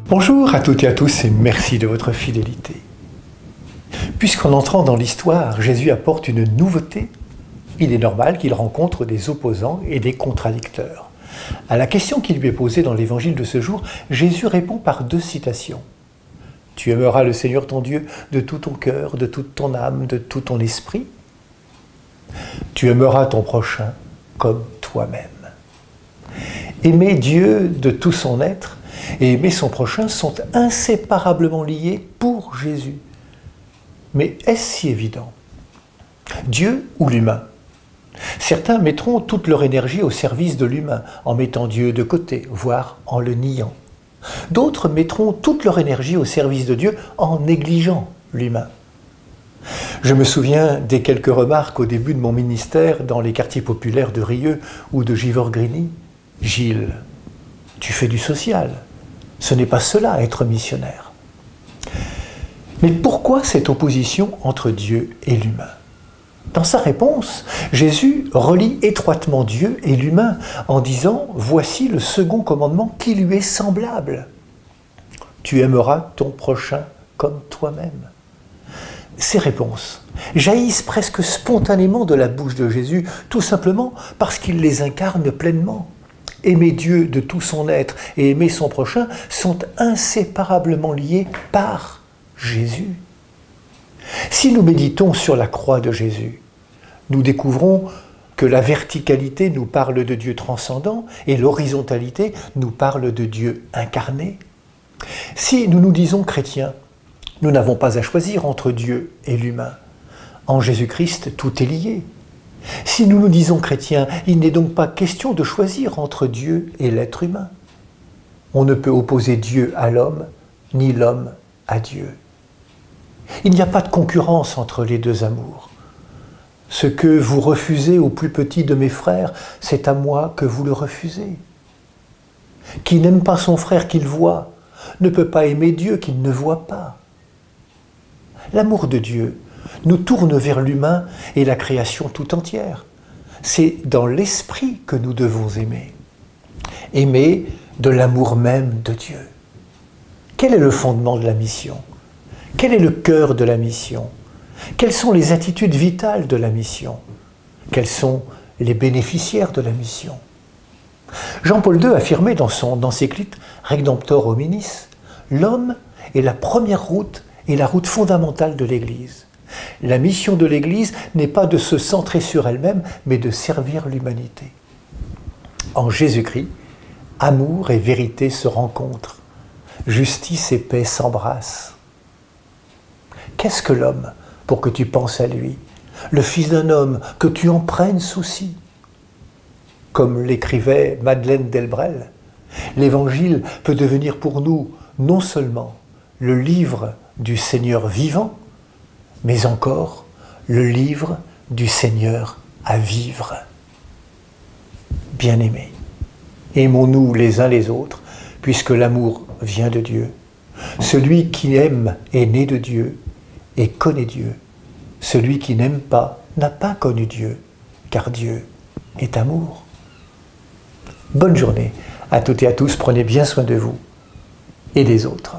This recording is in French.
Bonjour à toutes et à tous et merci de votre fidélité. Puisqu'en entrant dans l'histoire, Jésus apporte une nouveauté, il est normal qu'il rencontre des opposants et des contradicteurs. À la question qui lui est posée dans l'évangile de ce jour, Jésus répond par deux citations. « Tu aimeras le Seigneur ton Dieu de tout ton cœur, de toute ton âme, de tout ton esprit. Tu aimeras ton prochain comme toi-même. » Aimer Dieu de tout son être et aimer son prochain sont inséparablement liés pour Jésus. Mais est-ce si évident? Dieu ou l'humain? Certains mettront toute leur énergie au service de l'humain, en mettant Dieu de côté, voire en le niant. D'autres mettront toute leur énergie au service de Dieu en négligeant l'humain. Je me souviens des quelques remarques au début de mon ministère dans les quartiers populaires de Rieux ou de Givors-Grigny. « Gilles, tu fais du social. Ce n'est pas cela, être missionnaire. » Mais pourquoi cette opposition entre Dieu et l'humain? Dans sa réponse, Jésus relie étroitement Dieu et l'humain en disant « Voici le second commandement qui lui est semblable. Tu aimeras ton prochain comme toi-même. » Ces réponses jaillissent presque spontanément de la bouche de Jésus, tout simplement parce qu'il les incarne pleinement. Aimer Dieu de tout son être et aimer son prochain sont inséparablement liés par Jésus. Si nous méditons sur la croix de Jésus, nous découvrons que la verticalité nous parle de Dieu transcendant et l'horizontalité nous parle de Dieu incarné. Si nous nous disons chrétiens, nous n'avons pas à choisir entre Dieu et l'humain. En Jésus-Christ, tout est lié. Si nous nous disons chrétiens, il n'est donc pas question de choisir entre Dieu et l'être humain. On ne peut opposer Dieu à l'homme, ni l'homme à Dieu. Il n'y a pas de concurrence entre les deux amours. Ce que vous refusez au plus petit de mes frères, c'est à moi que vous le refusez. Qui n'aime pas son frère qu'il voit, ne peut pas aimer Dieu qu'il ne voit pas. L'amour de Dieu nous tourne vers l'humain et la création tout entière. C'est dans l'esprit que nous devons aimer. Aimer de l'amour même de Dieu. Quel est le fondement de la mission? Quel est le cœur de la mission? Quelles sont les attitudes vitales de la mission? Quels sont les bénéficiaires de la mission? Jean-Paul II affirmait dans son encyclique Redemptor Hominis, l'homme est la première route et la route fondamentale de l'Église. La mission de l'Église n'est pas de se centrer sur elle-même, mais de servir l'humanité. En Jésus-Christ, amour et vérité se rencontrent. Justice et paix s'embrassent. Qu'est-ce que l'homme pour que tu penses à lui? Le Fils d'un homme, que tu en prennes souci. Comme l'écrivait Madeleine Delbrel, l'Évangile peut devenir pour nous non seulement le livre du Seigneur vivant, mais encore le livre du Seigneur à vivre. Bien-aimés, aimons-nous les uns les autres, puisque l'amour vient de Dieu. Celui qui aime est né de Dieu et connaît Dieu. Celui qui n'aime pas n'a pas connu Dieu, car Dieu est amour. Bonne journée à toutes et à tous, prenez bien soin de vous et des autres.